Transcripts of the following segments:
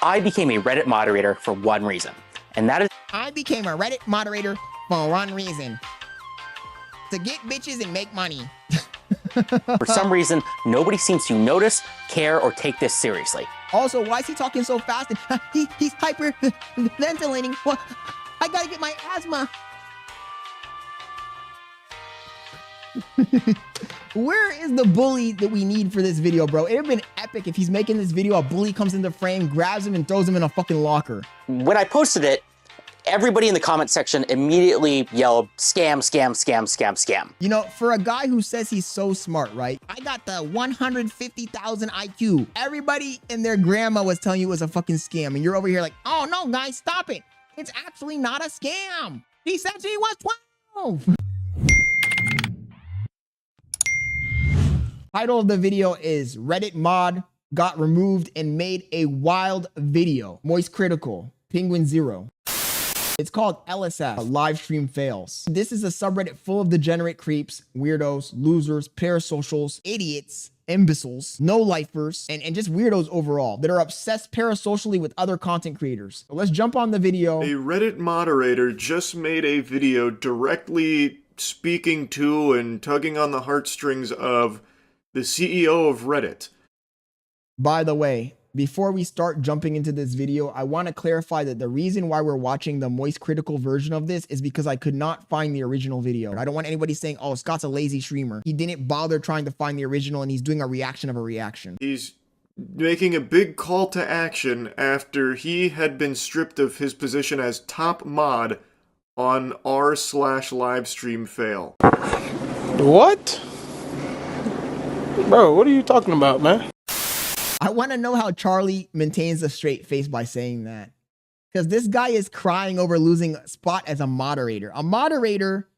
I became a Reddit moderator for one reason, and that is I became a Reddit moderator for one reason. To get bitches and make money. for some reason, nobody seems to notice, care, or take this seriously. Also, why is he talking so fast? And he's hyperventilating. Well, I gotta get my asthma. Where is the bully that we need for this video, bro? It would have been epic if he's making this video, a bully comes into frame, grabs him, and throws him in a fucking locker. When I posted it, everybody in the comment section immediately yelled, scam, scam, scam, scam, scam. You know, for a guy who says he's so smart, right? I got the 150,000 IQ. Everybody and their grandma was telling you it was a fucking scam. And you're over here like, oh no, guys, stop it. It's actually not a scam. He said she was 12. Title of the video is Reddit mod got removed and made a wild video. Moist Critical, Penguin Zero. It's called LSF, live stream fails. This is a subreddit full of degenerate creeps, weirdos, losers, parasocials, idiots, imbeciles, no-lifers, and just weirdos overall that are obsessed parasocially with other content creators. So let's jump on the video. A Reddit moderator just made a video directly speaking to and tugging on the heartstrings of the CEO of Reddit. By the way, before we start jumping into this video, I want to clarify that the reason why we're watching the Moist Critical version of this is because I could not find the original video. I don't want anybody saying, oh, Scott's a lazy streamer. He didn't bother trying to find the original and he's doing a reaction of a reaction. He's making a big call to action after he had been stripped of his position as top mod on r/livestream fail. What? Bro, what are you talking about, man? I want to know how Charlie maintains a straight face by saying that. Because this guy is crying over losing a spot as a moderator. A moderator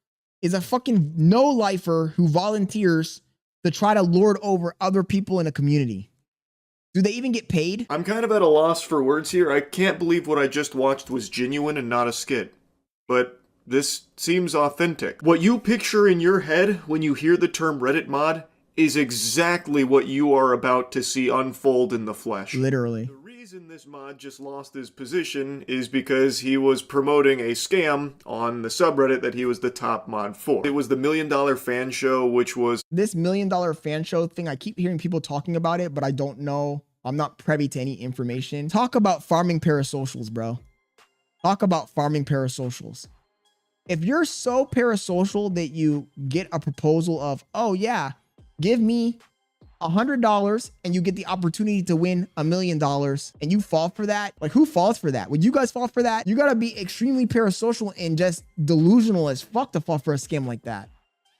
is a fucking no-lifer who volunteers to try to lord over other people in a community. Do they even get paid? I'm kind of at a loss for words here. I can't believe what I just watched was genuine and not a skit. But this seems authentic. What you picture in your head when you hear the term Reddit mod is exactly what you are about to see unfold in the flesh. Literally. The reason this mod just lost his position is because he was promoting a scam on the subreddit that he was the top mod for. It was the $1 Million Fan Show, which was... This $1 Million Fan Show thing, I keep hearing people talking about it, but I don't know. I'm not privy to any information. Talk about farming parasocials, bro. Talk about farming parasocials. If you're so parasocial that you get a proposal of, oh yeah, give me $100 and you get the opportunity to win $1 million and you fall for that. Like, who falls for that? Would you guys fall for that? You gotta be extremely parasocial and just delusional as fuck to fall for a scam like that.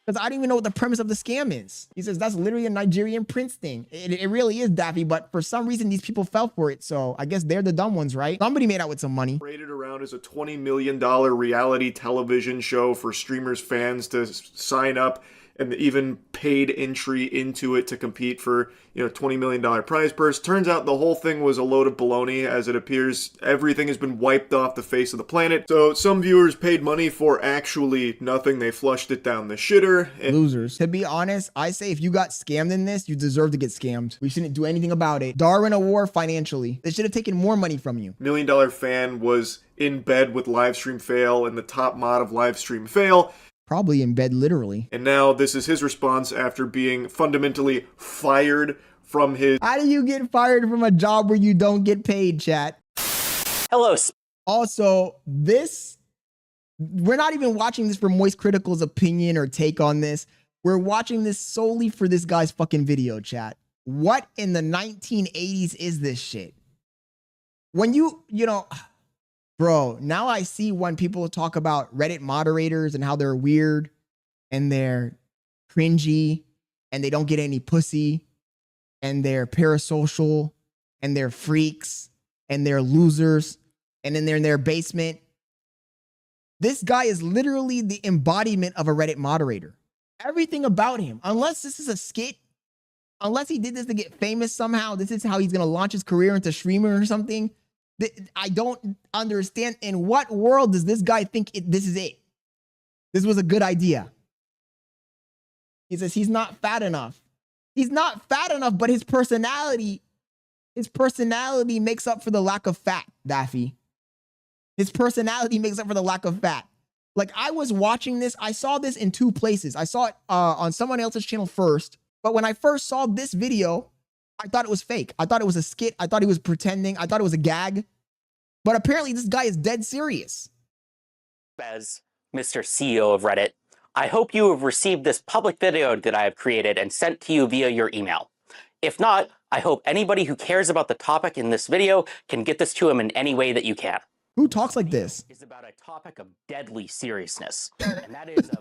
Because I don't even know what the premise of the scam is. He says that's literally a Nigerian prince thing. It really is, Daffy, but for some reason these people fell for it. So I guess they're the dumb ones, right? Somebody made out with some money. Rated around as a $20 million reality television show for streamers' fans to sign up, and even paid entry into it to compete for, you know, $20 million prize purse. Turns out the whole thing was a load of baloney. As it appears, everything has been wiped off the face of the planet. So some viewers paid money for actually nothing. They flushed it down the shitter. Losers. To be honest, I say if you got scammed in this, you deserve to get scammed. We shouldn't do anything about it. Darwin Award financially. They should have taken more money from you. $1 Million Fan was in bed with Livestream Fail and the top mod of Livestream Fail. Probably in bed, literally. And now this is his response after being fundamentally fired from his... How do you get fired from a job where you don't get paid, chat? Hello. Also, we're not even watching this for Moist Critical's opinion or take on this. We're watching this solely for this guy's fucking video, chat. What in the 1980s is this shit? When you know... Bro, now I see when people talk about Reddit moderators and how they're weird and they're cringy and they don't get any pussy and they're parasocial and they're freaks and they're losers and then they're in their basement. This guy is literally the embodiment of a Reddit moderator. Everything about him, unless this is a skit, unless he did this to get famous somehow, this is how he's going to launch his career into streamer or something. I don't understand. In what world does this guy think this is it? This was a good idea. He says he's not fat enough. He's not fat enough, but his personality His personality makes up for the lack of fat, Daffy. His personality makes up for the lack of fat. Like, I was watching this, I saw this in two places. I saw it on someone else's channel first, but when I first saw this video, I thought it was fake. I thought it was a skit. I thought he was pretending. I thought it was a gag. But apparently this guy is dead serious. As Mr. CEO of Reddit, I hope you have received this public video that I have created and sent to you via your email. If not, I hope anybody who cares about the topic in this video can get this to him in any way that you can. Who talks like this? Is about a topic of deadly seriousness, and that is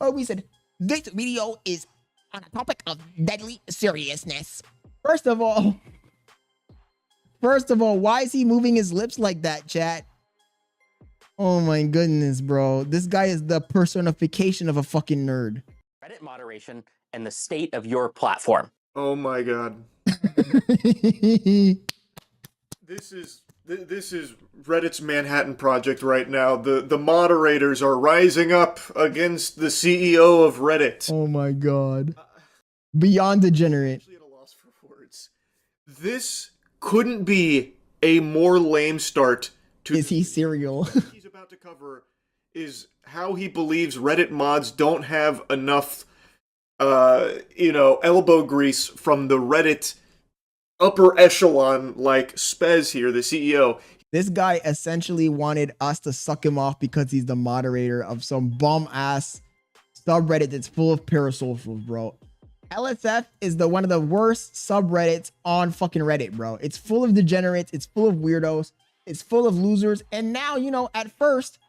Oh, we said, this video is on a topic of deadly seriousness. First of all, why is he moving his lips like that, chat? Oh my goodness, bro. This guy is the personification of a fucking nerd. Reddit moderation and the state of your platform. Oh my god. This is Reddit's Manhattan Project right now. The moderators are rising up against the CEO of Reddit. Oh my god. Beyond degenerate. Actually at a loss for words. This couldn't be a more lame start to. Is he serial? What he's about to cover is how he believes Reddit mods don't have enough, elbow grease from the Reddit upper echelon, like Spez here, the CEO. This guy essentially wanted us to suck him off because he's the moderator of some bum-ass subreddit that's full of parasocials, bro. LSF is one of the worst subreddits on fucking Reddit, bro. It's full of degenerates. It's full of weirdos. It's full of losers. And now, at first,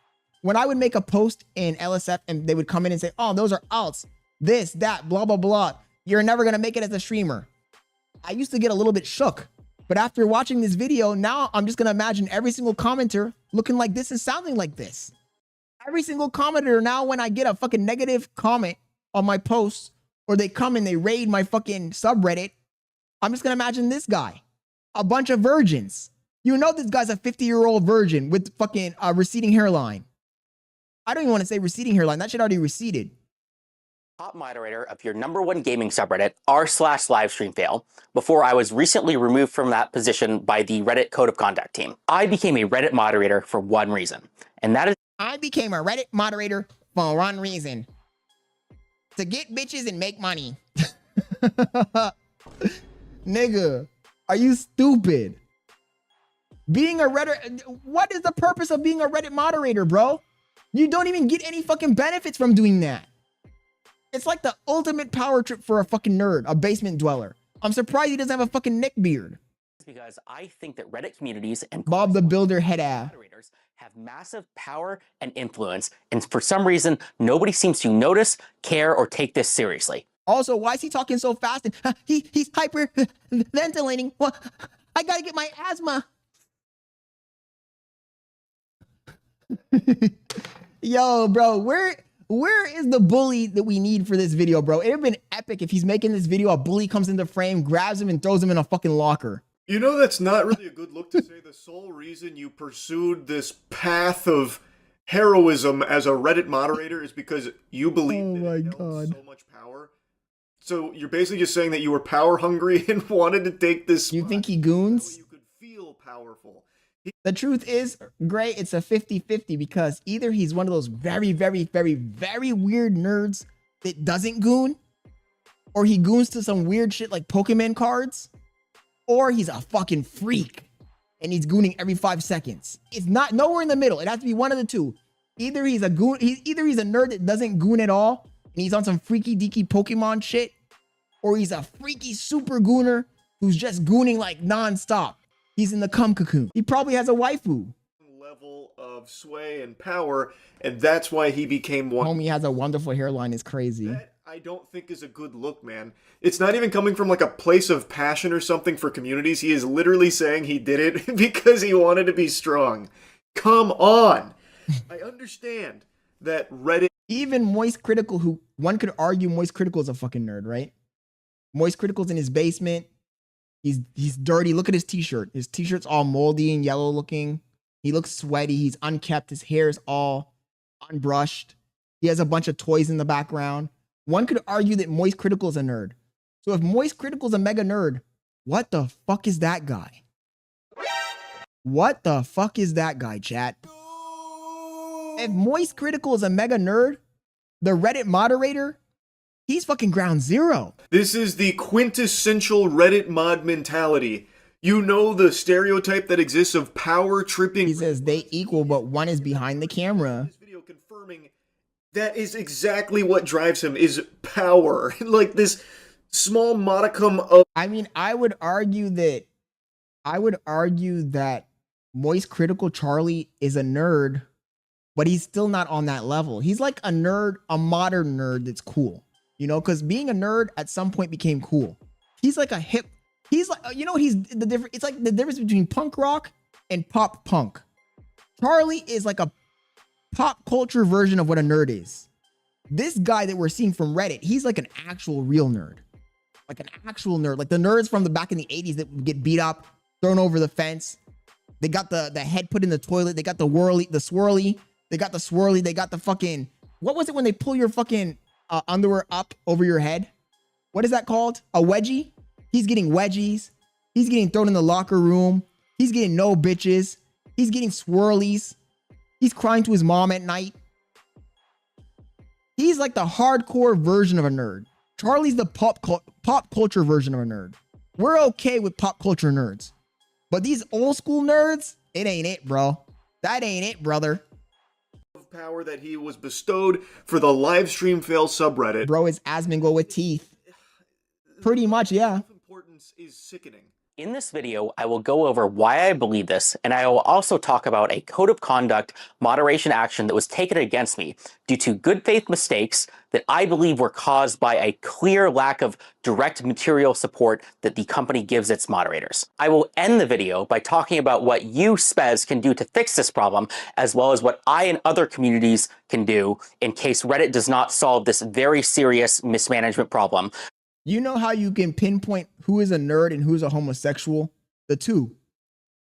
when I would make a post in LSF and they would come in and say, oh, those are alts, this, that, blah, blah, blah. You're never going to make it as a streamer. I used to get a little bit shook. But after watching this video, now I'm just going to imagine every single commenter looking like this and sounding like this. Every single commenter now, when I get a fucking negative comment on my posts, or they come and they raid my fucking subreddit, I'm just going to imagine this guy. A bunch of virgins. This guy's a 50-year-old virgin with fucking receding hairline. I don't even want to say receding hairline. That shit already receded. Top moderator of your #1 gaming subreddit, r/livestreamfail, before I was recently removed from that position by the Reddit Code of Conduct team. I became a Reddit moderator for one reason, and that is I became a Reddit moderator for one reason. To get bitches and make money. Nigga, are you stupid? Being a Reddit, what is the purpose of being a Reddit moderator, bro? You don't even get any fucking benefits from doing that. It's like the ultimate power trip for a fucking nerd, a basement dweller. I'm surprised he doesn't have a fucking neck beard. Because I think that Reddit communities and Bob the Builder head ass moderators have massive power and influence, and for some reason, nobody seems to notice, care, or take this seriously. Also, why is he talking so fast? And he's hyper ventilating. Well, I gotta get my asthma. Yo, bro, where is the bully that we need for this video, bro? It would have been epic if he's making this video, a bully comes into frame, grabs him, and throws him in a fucking locker. That's not really a good look to say the sole reason you pursued this path of heroism as a Reddit moderator is because you believe that it held so much power. So you're basically just saying that you were power hungry and wanted to take this. You think he goons? So you could feel powerful. The truth is, Gray, it's a 50-50 because either he's one of those very, very, very, very weird nerds that doesn't goon, or he goons to some weird shit like Pokemon cards, or he's a fucking freak and he's gooning every 5 seconds. It's not nowhere in the middle. It has to be one of the two. Either he's a goon, either he's a nerd that doesn't goon at all and he's on some freaky deaky Pokemon shit, or he's a freaky super gooner who's just gooning like nonstop. He's in the cum cocoon. He probably has a waifu. Level of sway and power, and that's why he became one. Homie has a wonderful hairline. Is crazy. That I don't think is a good look, man. It's not even coming from like a place of passion or something for communities. He is literally saying he did it because he wanted to be strong. Come on. I understand that Reddit. Even Moist Critical, who one could argue Moist Critical is a fucking nerd, right? Moist Critical's in his basement. He's dirty. Look at his t-shirt. His t-shirt's all moldy and yellow looking. He looks sweaty. He's unkept. His hair's all unbrushed. He has a bunch of toys in the background. One could argue that Moist Critical is a nerd. So if Moist Critical's a mega nerd, what the fuck is that guy? What the fuck is that guy, chat? If Moist Critical is a mega nerd, the Reddit moderator, he's fucking ground zero. This is the quintessential Reddit mod mentality. You know the stereotype that exists of power tripping. He says they equal, but one is behind the camera. This video confirming that is exactly what drives him, is power. Like this small modicum of... I mean, I would argue that Moist Critical Charlie is a nerd, but he's still not on that level. He's like a nerd, a modern nerd that's cool, you know, because being a nerd at some point became cool. He's like a hip, he's like, you know, he's the different, it's like the difference between punk rock and pop punk. Charlie is like a pop culture version of what a nerd is. This guy that we're seeing from Reddit, he's like an actual real nerd. Like an actual nerd. Like the nerds from the back in the 80s that would get beat up, thrown over the fence. They got the head put in the toilet. They got the swirly. They got the swirly. They got the fucking, what was it when they pull your fucking underwear up over your head? What is that called? A wedgie? He's getting wedgies. He's getting thrown in the locker room. He's getting no bitches. He's getting swirlies. He's crying to his mom at night. He's like the hardcore version of a nerd. Charlie's the pop culture version of a nerd. We're okay with pop culture nerds. But these old school nerds, it ain't it, bro. That ain't it, brother. Power that he was bestowed for the live stream fail subreddit. Bro is Asmongold with teeth. Pretty much, yeah. Importance is sickening. In this video, I will go over why I believe this, and I will also talk about a code of conduct moderation action that was taken against me due to good faith mistakes that I believe were caused by a clear lack of direct material support that the company gives its moderators. I will end the video by talking about what you, Spez, can do to fix this problem, as well as what I and other communities can do in case Reddit does not solve this very serious mismanagement problem. You know how you can pinpoint who is a nerd and who's a homosexual? The two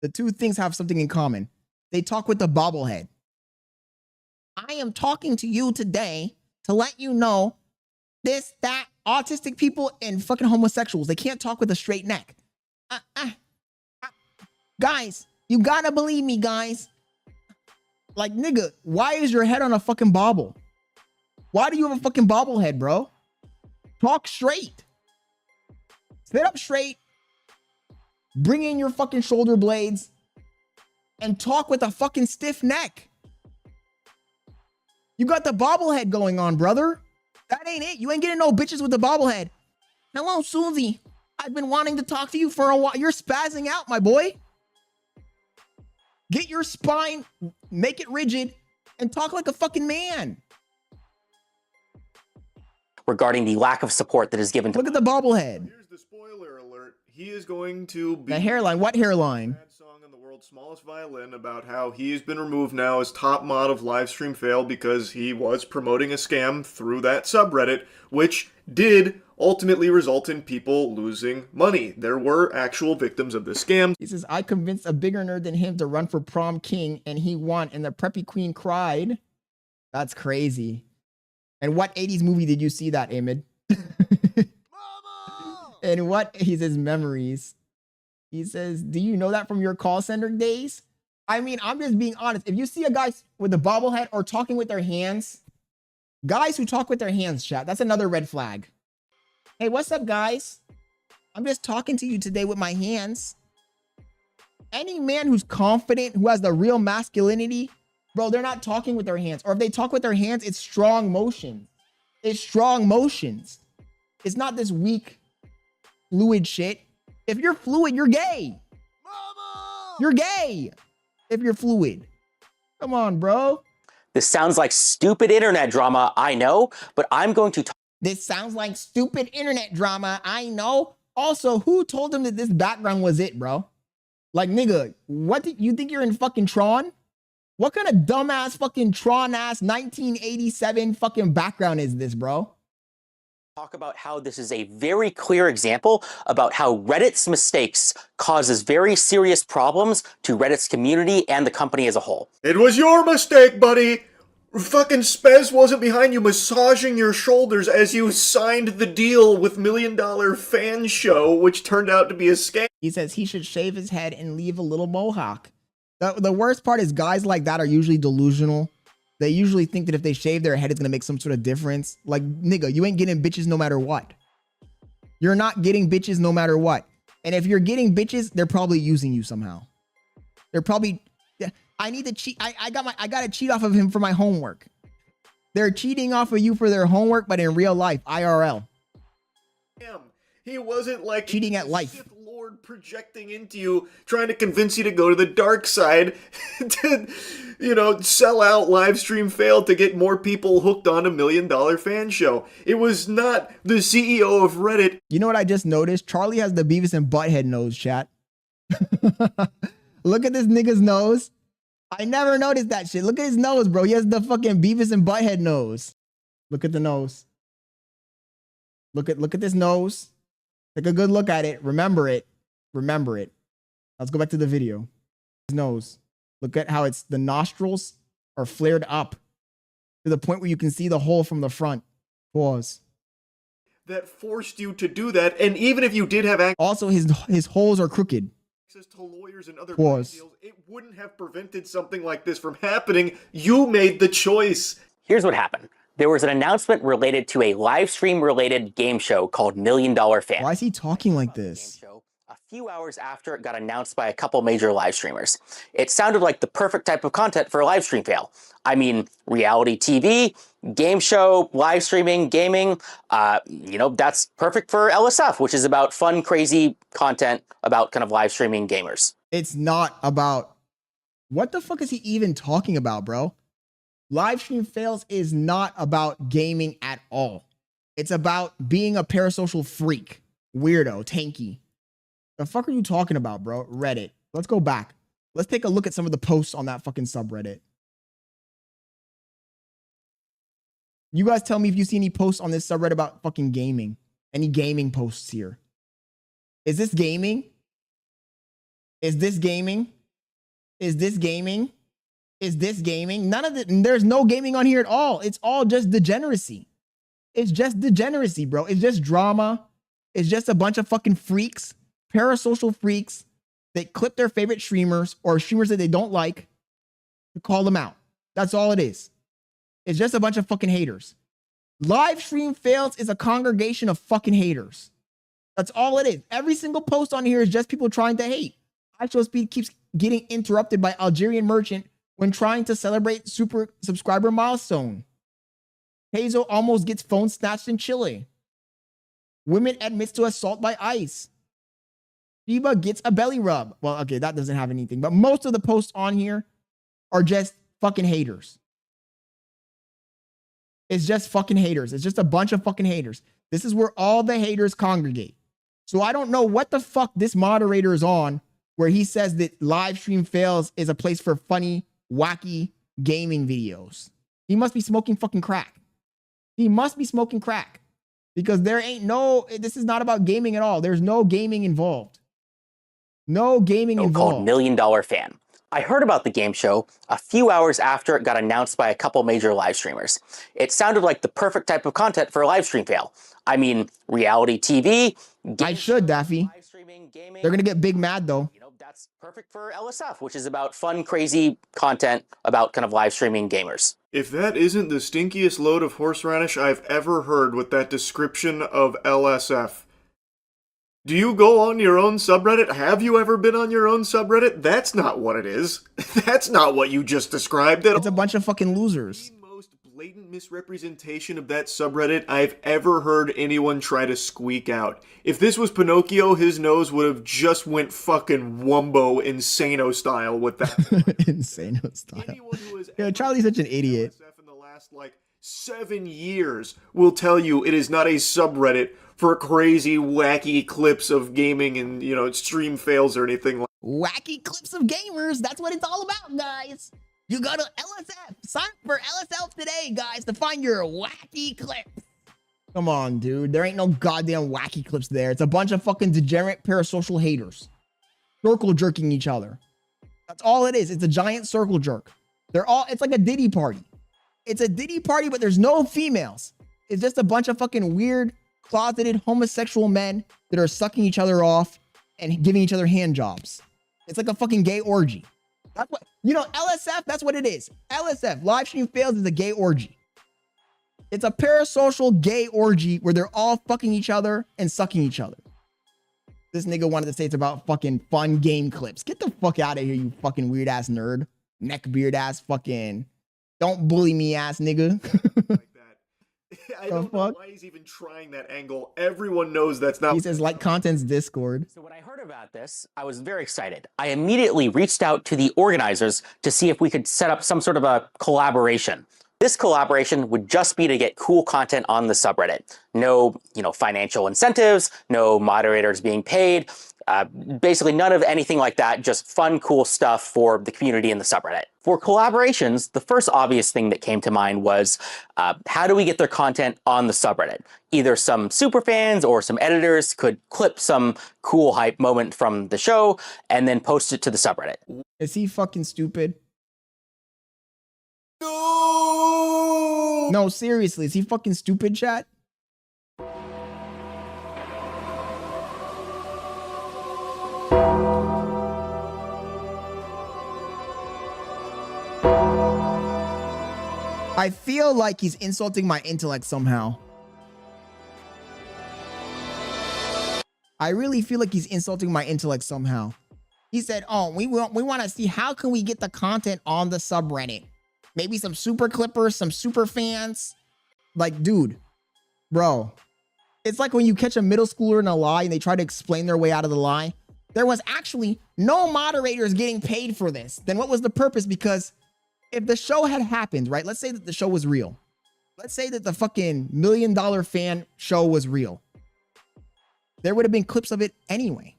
things have something in common. They talk with the bobblehead. I am talking to you today to let you know this, that, autistic people and fucking homosexuals. They can't talk with a straight neck. Guys, you gotta believe me, guys. Like, nigga, why is your head on a fucking bobble? Why do you have a fucking bobblehead, bro? Talk straight. Sit up straight. Bring in your fucking shoulder blades and talk with a fucking stiff neck. You got the bobblehead going on, brother. That ain't it. You ain't getting no bitches with the bobblehead. Hello, Susie. I've been wanting to talk to you for a while. You're spazzing out, my boy. Get your spine, make it rigid, and talk like a fucking man. Regarding the lack of support that is given to... Look at the bobblehead. Here's the spoiler alert. He is going to be... The hairline. What hairline? Song on the world's smallest violin about how he's been removed now as top mod of livestream fail because he was promoting a scam through that subreddit, which did ultimately result in people losing money. There were actual victims of this scam. He says, I convinced a bigger nerd than him to run for prom king and he won and the preppy queen cried. That's crazy. And what 80s movie did you see that, Ahmed? And what, he says, memories. He says, do you know that from your call center days? I mean, I'm just being honest. If you see a guy with a bobblehead or talking with their hands, guys who talk with their hands, chat, that's another red flag. Hey, what's up, guys? I'm just talking to you today with my hands. Any man who's confident, who has the real masculinity, bro, they're not talking with their hands. Or if they talk with their hands, it's strong motion. It's strong motions. It's not this weak, fluid shit. If you're fluid, you're gay. Mama! You're gay if you're fluid. Come on, bro. This sounds like stupid internet drama, I know, but I'm going to... This sounds like stupid internet drama, I know. Also, who told them that this background was it, bro? Like, nigga, what do you think you're in fucking Tron? What kind of dumbass fucking Tron-ass 1987 fucking background is this, bro? Talk about how this is a very clear example about how Reddit's mistakes causes very serious problems to Reddit's community and the company as a whole. It was your mistake, buddy. Fucking Spez wasn't behind you massaging your shoulders as you signed the deal with $1 Million Fan Show, which turned out to be a scam. He says he should shave his head and leave a little mohawk. The worst part is guys like that are usually delusional. They usually think that if they shave their head, it's going to make some sort of difference. Like, nigga, you ain't getting bitches no matter what. You're not getting bitches no matter what. And if you're getting bitches, they're probably using you somehow. They're probably... I need to cheat. I got to cheat off of him for my homework. They're cheating off of you for their homework, but in real life, IRL. He wasn't like cheating at life. Sith Lord projecting into you, trying to convince you to go to the dark side to, you know, sell out live stream fail to get more people hooked on $1 Million Fan Show. It was not the CEO of Reddit. You know what I just noticed? Charlie has the Beavis and Butthead nose, chat. Look at this nigga's nose. I never noticed that shit. Look at his nose, bro. He has the fucking Beavis and Butthead nose. Look at the nose. Look at this nose. Take a good look at it. Remember it. Remember it. Let's go back to the video. His nose. Look at how the nostrils are flared up to the point where you can see the hole from the front. Pause. That forced you to do that, and even if you did have access also his holes are crooked. To lawyers and other Pause. deals, it wouldn't have prevented something like this from happening. You made the choice. Here's what happened. There was an announcement related to a live stream related game show called $1 Million Fan. Why is he talking like this? A few hours after it got announced by a couple major live streamers. It sounded like the perfect type of content for a live stream fail. I mean, reality TV, game show, live streaming, gaming, you know, that's perfect for LSF, which is about fun, crazy content about kind of live streaming gamers. It's not about... What the fuck is he even talking about, bro? Live stream fails is not about gaming at all. It's about being a parasocial freak. Weirdo, tanky. The fuck are you talking about, bro? Reddit. Let's go back. Let's take a look at some of the posts on that fucking subreddit. You guys tell me if you see any posts on this subreddit about fucking gaming. Any gaming posts here. Is this gaming? Is this gaming? Is this gaming? Is this gaming? None of it. There's no gaming on here at all. It's all just degeneracy. It's just degeneracy, bro. It's just drama. It's just a bunch of fucking freaks. Parasocial freaks that clip their favorite streamers or streamers that they don't like to call them out. That's all it is. It's just a bunch of fucking haters. Live stream fails is a congregation of fucking haters. That's all it is. Every single post on here is just people trying to hate. Actual speed keeps getting interrupted by Algerian merchant when trying to celebrate super subscriber milestone. Hazel almost gets phone snatched in Chile. Women admits to assault by ICE. Sheba gets a belly rub. Well, okay, that doesn't have anything. But most of the posts on here are just fucking haters. It's just fucking haters. It's just a bunch of fucking haters. This is where all the haters congregate. So I don't know what the fuck this moderator is on where he says that live stream fails is a place for funny, wacky gaming videos. He must be smoking fucking crack. He must be smoking crack because there ain't no, this is not about gaming at all. There's no gaming involved. No gaming involved. Called $1 Million Fan. I heard about the game show a few hours after it got announced by a couple major live streamers. It sounded like the perfect type of content for a live stream fail. I mean, reality TV. I should, Daffy. Live streaming, gaming. They're gonna get big mad though. You know, that's perfect for LSF, which is about fun, crazy content about kind of live streaming gamers. If that isn't the stinkiest load of horseradish I've ever heard with that description of LSF. Do you go on your own subreddit? Have you ever been on your own subreddit? That's not what it is. That's not what you just described at all. It's a bunch of fucking losers. The most blatant misrepresentation of that subreddit I've ever heard anyone try to squeak out. If this was Pinocchio, his nose would have just went fucking Wumbo Insano style with that. Insano style. Yeah, Charlie's such an idiot. In the last, 7 years will tell you it is not a subreddit for crazy, wacky clips of gaming and, extreme fails or anything like that. Wacky clips of gamers. That's what it's all about, guys. You go to LSF. Sign up for LSF today, guys, to find your wacky clips. Come on, dude. There ain't no goddamn wacky clips there. It's a bunch of fucking degenerate parasocial haters. Circle jerking each other. That's all it is. It's a giant circle jerk. It's like a Diddy party. It's a Diddy party, but there's no females. It's just a bunch of fucking weird, closeted homosexual men that are sucking each other off and giving each other hand jobs. It's like a fucking gay orgy. That's what, you know, LSF, that's what it is. LSF, live stream fails, is a gay orgy. It's a parasocial gay orgy where they're all fucking each other and sucking each other. This nigga wanted to say it's about fucking fun game clips. Get the fuck out of here, you fucking weird ass nerd. Neckbeard ass fucking don't bully me ass nigga. Like that. I don't know why he's even trying that angle. Everyone knows that's not. He says like content's Discord. So when I heard about this, I was very excited. I immediately reached out to the organizers to see if we could set up some sort of a collaboration. This collaboration would just be to get cool content on the subreddit. No, financial incentives, no moderators being paid, basically none of anything like that, just fun, cool stuff for the community in the subreddit. For collaborations, the first obvious thing that came to mind was, how do we get their content on the subreddit? Either some superfans or some editors could clip some cool hype moment from the show and then post it to the subreddit. Is he fucking stupid? No! No, seriously, is he fucking stupid, chat? I feel like he's insulting my intellect somehow. I really feel like he's insulting my intellect somehow. He said, oh, we want to see how can we get the content on the subreddit. Maybe some super clippers, some super fans. Like, dude, bro. It's like when you catch a middle schooler in a lie and they try to explain their way out of the lie. There was actually no moderators getting paid for this. Then what was the purpose? Because if the show had happened, right? Let's say that the show was real. Let's say that the fucking $1 million fan show was real. There would have been clips of it anyway.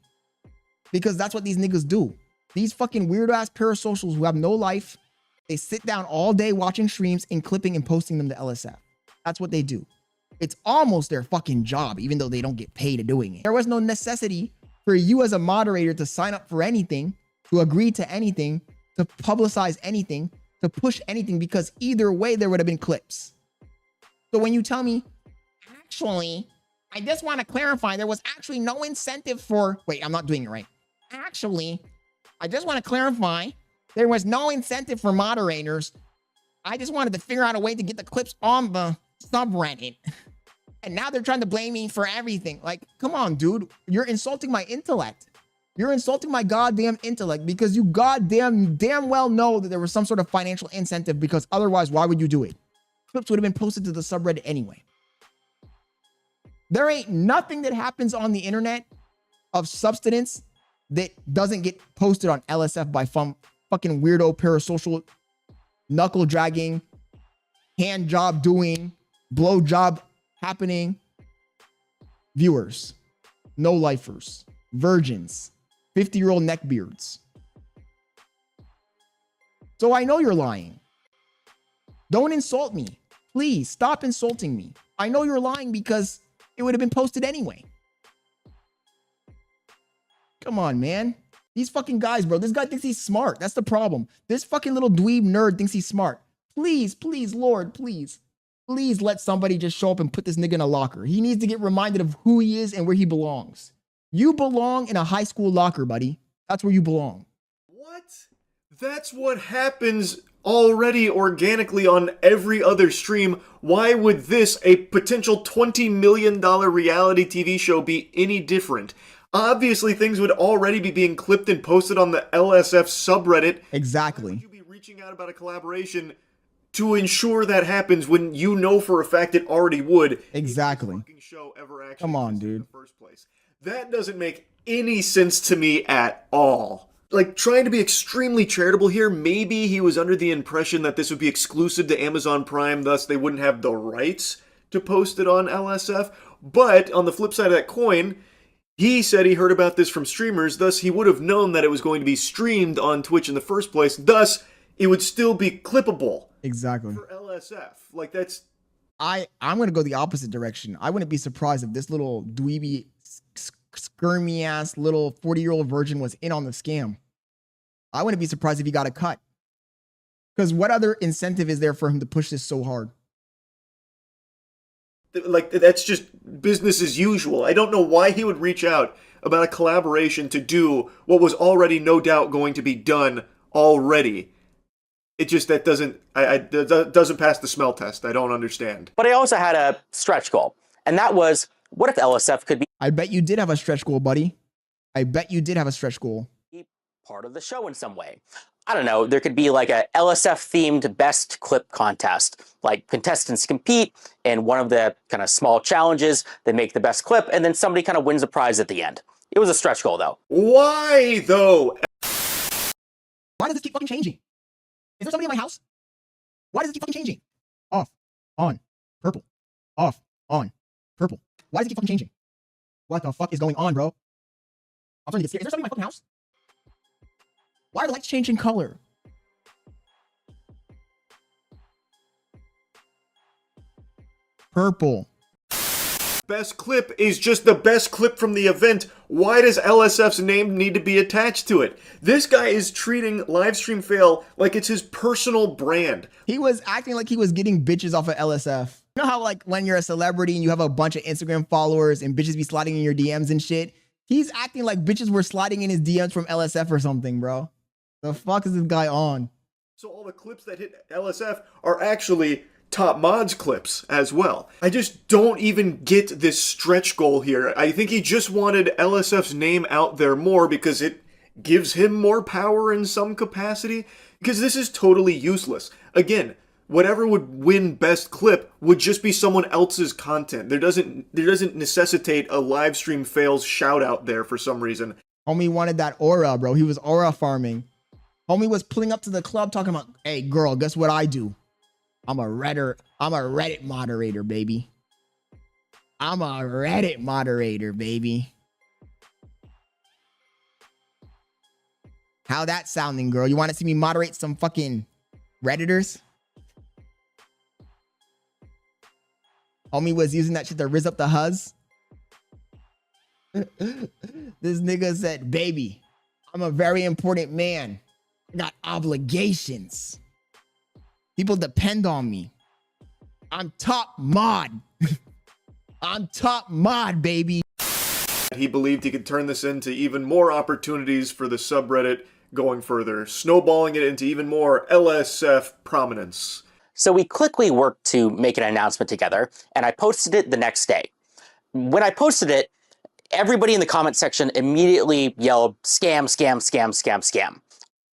Because that's what these niggas do. These fucking weird ass parasocials who have no life. They sit down all day watching streams and clipping and posting them to LSF. That's what they do. It's almost their fucking job, even though they don't get paid doing it. There was no necessity for you as a moderator to sign up for anything, to agree to anything, to publicize anything, to push anything, because either way, there would have been clips. So when you tell me, actually, I just want to clarify, there was actually no incentive for, wait, I'm not doing it right. Actually, I just want to clarify, there was no incentive for moderators. I just wanted to figure out a way to get the clips on the subreddit. And now they're trying to blame me for everything. Like, come on, dude. You're insulting my intellect. You're insulting my goddamn intellect because you damn well know that there was some sort of financial incentive, because otherwise, why would you do it? Clips would have been posted to the subreddit anyway. There ain't nothing that happens on the internet of substance that doesn't get posted on LSF by fucking weirdo parasocial knuckle dragging, hand job doing, blow job happening viewers, no lifers, virgins, 50-year-old neckbeards. So I know you're lying. Don't insult me. Please stop insulting me. I know you're lying because it would have been posted anyway. Come on, man. These fucking guys, bro. This guy thinks he's smart. That's the problem. This fucking little dweeb nerd thinks he's smart. Please, please, Lord, please. Please let somebody just show up and put this nigga in a locker. He needs to get reminded of who he is and where he belongs. You belong in a high school locker, buddy. That's where you belong. What? That's what happens already organically on every other stream. Why would this, a potential $20 million reality TV show, be any different? Obviously, things would already be being clipped and posted on the LSF subreddit. Exactly. Why would you be reaching out about a collaboration to ensure that happens when you know for a fact it already would? Exactly. If the show ever actually Come on, existed dude. in the first place. That doesn't make any sense to me at all. Like, trying to be extremely charitable here, maybe he was under the impression that this would be exclusive to Amazon Prime, thus they wouldn't have the rights to post it on LSF. But on the flip side of that coin, he said he heard about this from streamers, thus he would have known that it was going to be streamed on Twitch in the first place, thus it would still be clippable. Exactly. For LSF. Like, that's... I'm going to go the opposite direction. I wouldn't be surprised if this little dweeby, skirmy ass little 40-year-old virgin was in on the scam. I wouldn't be surprised if he got a cut. Because what other incentive is there for him to push this so hard? Like, that's just business as usual. I don't know why he would reach out about a collaboration to do what was already no doubt going to be done already. It just, that doesn't pass the smell test. I don't understand. But I also had a stretch goal, and that was, what if LSF could be I bet you did have a stretch goal, buddy. I bet you did have a stretch goal. part of the show in some way? I don't know, there could be like a LSF-themed best clip contest. Like, contestants compete in one of the kind of small challenges, they make the best clip, and then somebody kind of wins a prize at the end. It was a stretch goal, though. Why, though? Why does this keep fucking changing? Is there somebody in my house? Why does it keep fucking changing? Off, on, purple. Off, on, purple. Why does it keep fucking changing? What the fuck is going on, bro? I'm starting to get scared. Is there somebody in my fucking house? Why are the lights changing color? Purple. Best clip is just the best clip from the event. Why does LSF's name need to be attached to it? This guy is treating Livestream Fail like it's his personal brand. He was acting like he was getting bitches off of LSF. You know how, like, when you're a celebrity and you have a bunch of Instagram followers and bitches be sliding in your DMs and shit? He's acting like bitches were sliding in his DMs from LSF or something, bro. The fuck is this guy on? So all the clips that hit LSF are actually top mods clips as well. I just don't even get this stretch goal here. I think he just wanted LSF's name out there more because it gives him more power in some capacity. Because this is totally useless. Again, whatever would win best clip would just be someone else's content. There doesn't necessitate a Livestream Fails shout out there for some reason. Homie wanted that aura, bro. He was aura farming. Homie was pulling up to the club talking about, hey, girl, guess what I do? I'm a Reddit moderator, baby. I'm a Reddit moderator, baby. How that sounding, girl? You want to see me moderate some fucking Redditors? Homie was using that shit to rizz up the huzz. This nigga said, baby, I'm a very important man. I got obligations. People depend on me. I'm top mod. I'm top mod, baby. He believed he could turn this into even more opportunities for the subreddit going further, snowballing it into even more LSF prominence. So we quickly worked to make an announcement together, and I posted it the next day. When I posted it, everybody in the comment section immediately yelled, scam, scam, scam, scam, scam.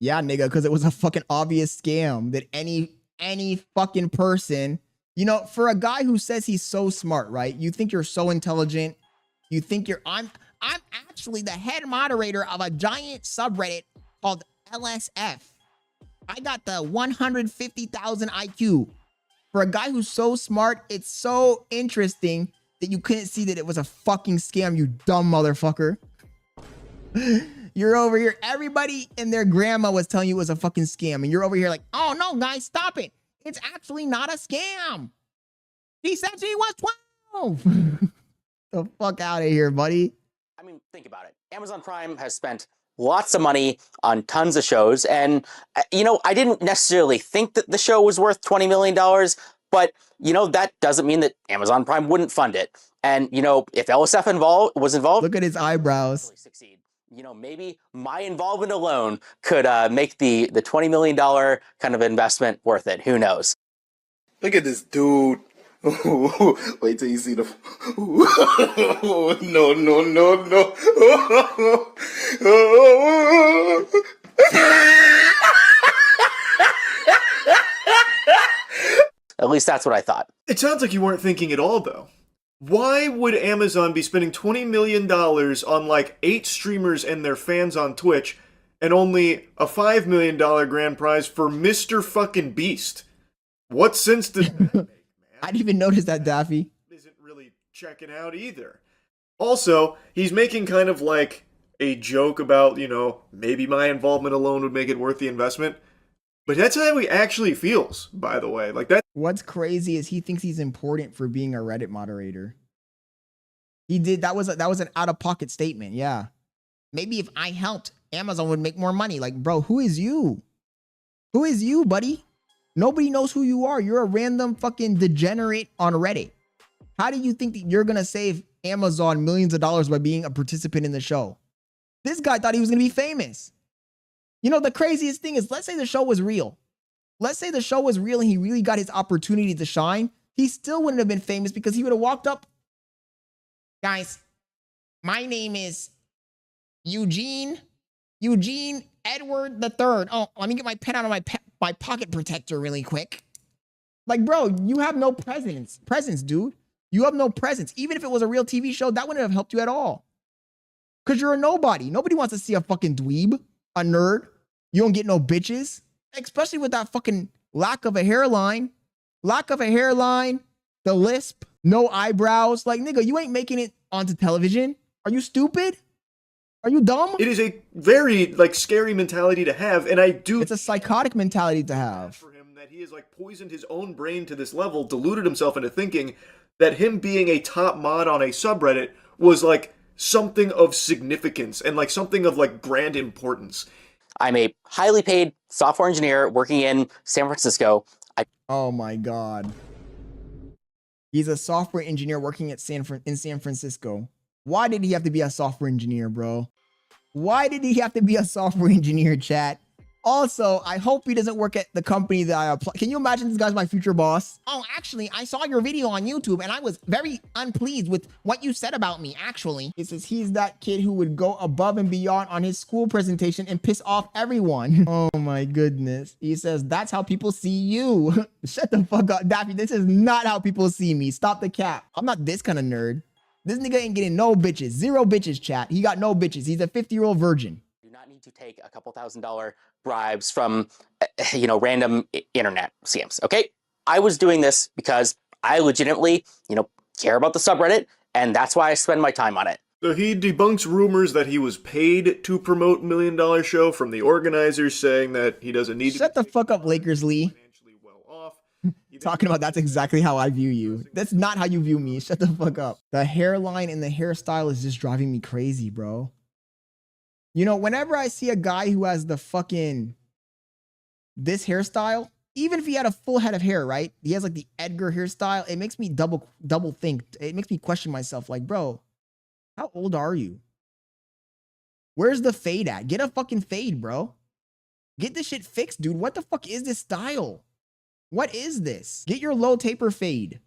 Yeah, nigga, because it was a fucking obvious scam that any fucking person, you know, for a guy who says he's so smart, right? You think you're so intelligent. You think I'm actually the head moderator of a giant subreddit called LSF. I got the 150,000 IQ. For a guy who's so smart, it's so interesting that you couldn't see that it was a fucking scam, you dumb motherfucker. You're over here. Everybody and their grandma was telling you it was a fucking scam. And you're over here like, oh no, guys, stop it. It's actually not a scam. She said she was 12. The fuck out of here, buddy. I mean, think about it. Amazon Prime has spent lots of money on tons of shows. And, you know, I didn't necessarily think that the show was worth $20 million, but, you know, that doesn't mean that Amazon Prime wouldn't fund it. And, you know, if LSF was involved, look at his eyebrows. Really succeed. You know, maybe my involvement alone could make the $20 million kind of investment worth it. Who knows? Look at this dude. Wait till you see the. No, no, no, no. At least that's what I thought. It sounds like you weren't thinking at all, though. Why would Amazon be spending $20 million on like 8 streamers and their fans on Twitch and only a $5 million grand prize for Mr. fucking Beast? What sense does that make, man? I didn't even notice that, Daffy. Isn't really checking out either. Also, he's making kind of like a joke about, you know, maybe my involvement alone would make it worth the investment. But that's how he actually feels, by the way. Like that. What's crazy is he thinks he's important for being a Reddit moderator. He did. That was an out-of-pocket statement. Yeah. Maybe if I helped, Amazon would make more money. Like, bro, who is you? Who is you, buddy? Nobody knows who you are. You're a random fucking degenerate on Reddit. How do you think that you're gonna save Amazon millions of dollars by being a participant in the show? This guy thought he was gonna be famous. You know, the craziest thing is, let's say the show was real. Let's say the show was real and he really got his opportunity to shine. He still wouldn't have been famous because he would have walked up. Guys, my name is Eugene Edward III. Oh, let me get my pen out of my pocket protector really quick. Like, bro, you have no presence, dude. You have no presence. Even if it was a real TV show, that wouldn't have helped you at all. Because you're a nobody. Nobody wants to see a fucking dweeb, a nerd. You don't get no bitches. Especially with that fucking lack of a hairline. The lisp, no eyebrows. Like, nigga, you ain't making it onto television. Are you stupid? Are you dumb? It is a very, like, scary mentality to have, and I do... It's a psychotic mentality to have. ...for him that he has, like, poisoned his own brain to this level, deluded himself into thinking that him being a top mod on a subreddit was, like, something of significance and, like, something of, like, grand importance. I'm a highly paid software engineer working in San Francisco. Oh my God. He's a software engineer working at San Francisco. Why did he have to be a software engineer, bro? Why did he have to be a software engineer, chat? Also, I hope he doesn't work at the company that I apply. Can you imagine this guy's my future boss? Oh, actually, I saw your video on YouTube and I was very unpleased with what you said about me, actually. It says he's that kid who would go above and beyond on his school presentation and piss off everyone. Oh my goodness. He says, that's how people see you. Shut the fuck up, Daffy. This is not how people see me. Stop the cap. I'm not this kind of nerd. This nigga ain't getting no bitches. 0 bitches, chat. He got no bitches. He's a 50-year-old virgin. Do not need to take a couple $1,000 bribes from, random internet scams, okay? I was doing this because I legitimately, care about the subreddit, and that's why I spend my time on it. So he debunks rumors that he was paid to promote $1 Million Show from the organizers, saying that he doesn't need Shut the fuck up, Lakers Lee. financially well off. Talking about that's exactly how I view you. That's not how you view me. Shut the fuck up. The hairline and the hairstyle is just driving me crazy, bro. You know, whenever I see a guy who has the fucking this hairstyle, even if he had a full head of hair, right? He has like the Edgar hairstyle. It makes me double think. It makes me question myself, like, bro, how old are you? Where's the fade at? Get a fucking fade, bro. Get this shit fixed, dude. What the fuck is this style? What is this? Get your low taper fade.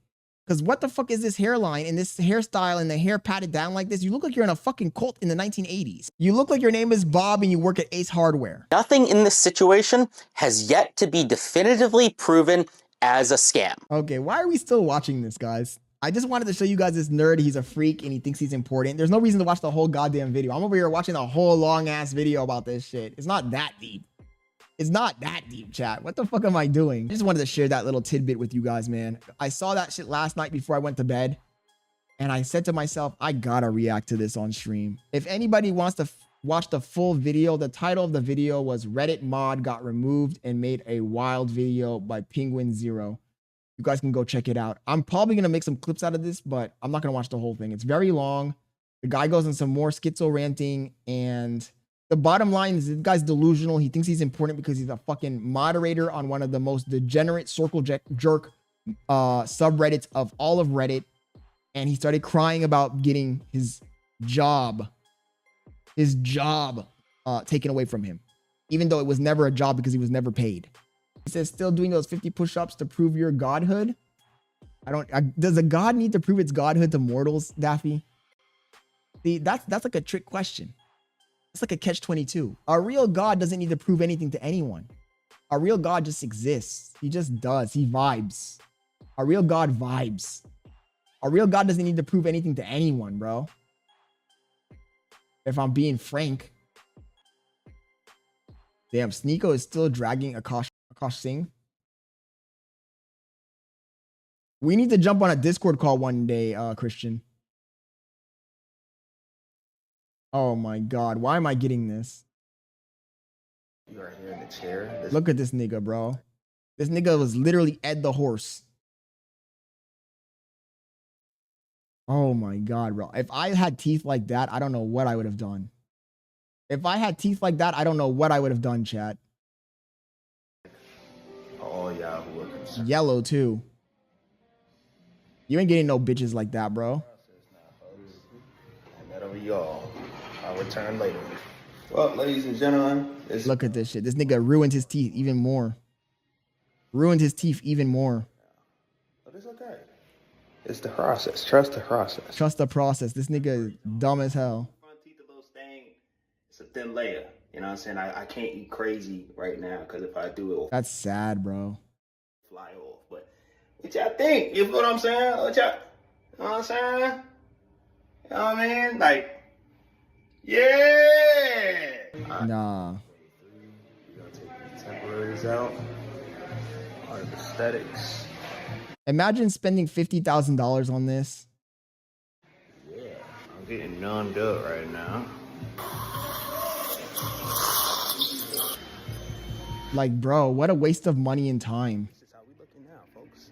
Because what the fuck is this hairline and this hairstyle and the hair patted down like this? You look like you're in a fucking cult in the 1980s. You look like your name is Bob and you work at Ace Hardware. Nothing in this situation has yet to be definitively proven as a scam. Okay, why are we still watching this, guys? I just wanted to show you guys this nerd. He's a freak and he thinks he's important. There's no reason to watch the whole goddamn video. I'm over here watching a whole long ass video about this shit. It's not that deep. It's not that deep, chat. What the fuck am I doing? I just wanted to share that little tidbit with you guys, man. I saw that shit last night before I went to bed. And I said to myself, I gotta react to this on stream. If anybody wants to watch the full video, the title of the video was Reddit mod got removed and made a wild video by Penguin Zero. You guys can go check it out. I'm probably gonna make some clips out of this, but I'm not gonna watch the whole thing. It's very long. The guy goes in some more schizo ranting, and the bottom line is this guy's delusional. He thinks he's important because he's a fucking moderator on one of the most degenerate circle jerk subreddits of all of Reddit. And he started crying about getting his job taken away from him, even though it was never a job because he was never paid. He says, still doing those 50 push-ups to prove your godhood. Does a god need to prove its godhood to mortals, Daffy? See, that's like a trick question. It's like a catch-22. A real God doesn't need to prove anything to anyone. A real God just exists. He just does. He vibes. A real God vibes. A real God doesn't need to prove anything to anyone, bro. If I'm being frank. Damn, Sneeko is still dragging Akash Singh. We need to jump on a Discord call one day, Christian. Oh my God, why am I getting this? You are here in the chair. Look at this nigga, bro. This nigga was literally Ed the horse. Oh my God, bro. If I had teeth like that, I don't know what I would have done. If I had teeth like that, I don't know what I would have done, chat. All Yahoo. Yellow too. You ain't getting no bitches like that, bro. And that'll be all. I'll return later. Well, ladies and gentlemen, Look at this shit. This nigga ruined his teeth even more. Ruined his teeth even more. But it's okay. It's the process. Trust the process. Trust the process. This nigga dumb as hell. Front teeth a little stain. It's a thin layer. You know what I'm saying? I can't eat crazy right now because if I do, it will That's sad, bro. fly off. But what y'all think? You feel what I'm saying? What y'all, you know what I'm saying? You know what I mean? Like, yeah. Nah. We're gonna take these temporaries out. Art of aesthetics. Imagine spending $50,000 on this. Yeah, I'm getting numbed up right now. Like, bro, what a waste of money and time. This is how we looking now, folks.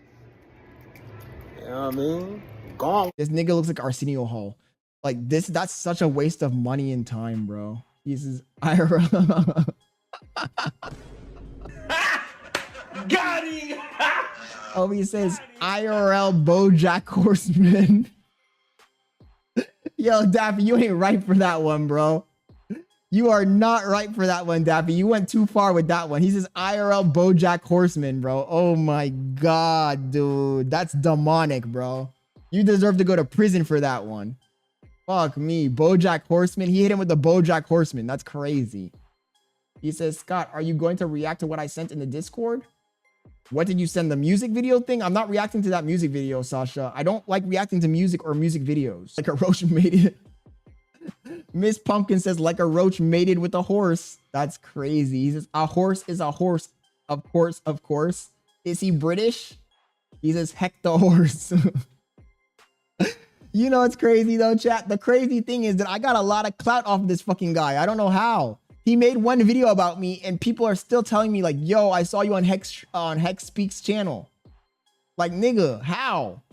You know what I mean? Gone. This nigga looks like Arsenio Hall. Like this, that's such a waste of money and time, bro. He's his IRL. Got him! Oh, he says IRL BoJack Horseman. Yo, Daffy, you ain't right for that one, bro. You are not right for that one, Daffy. You went too far with that one. He says IRL BoJack Horseman, bro. Oh my god, dude. That's demonic, bro. You deserve to go to prison for that one. Fuck me. BoJack Horseman. He hit him with the BoJack Horseman. That's crazy. He says, Scott, are you going to react to what I sent in the Discord? What did you send? The music video thing? I'm not reacting to that music video, Sasha. I don't like reacting to music or music videos. Like a roach mated. Miss Pumpkin says, like a roach mated with a horse. That's crazy. He says, a horse is a horse. Of course, of course. Is he British? He says, heck the horse. You know, it's crazy though, chat. The crazy thing is that I got a lot of clout off of this fucking guy. I don't know how. He made one video about me and people are still telling me like, yo, I saw you on Hex Speaks channel. Like, nigga, how?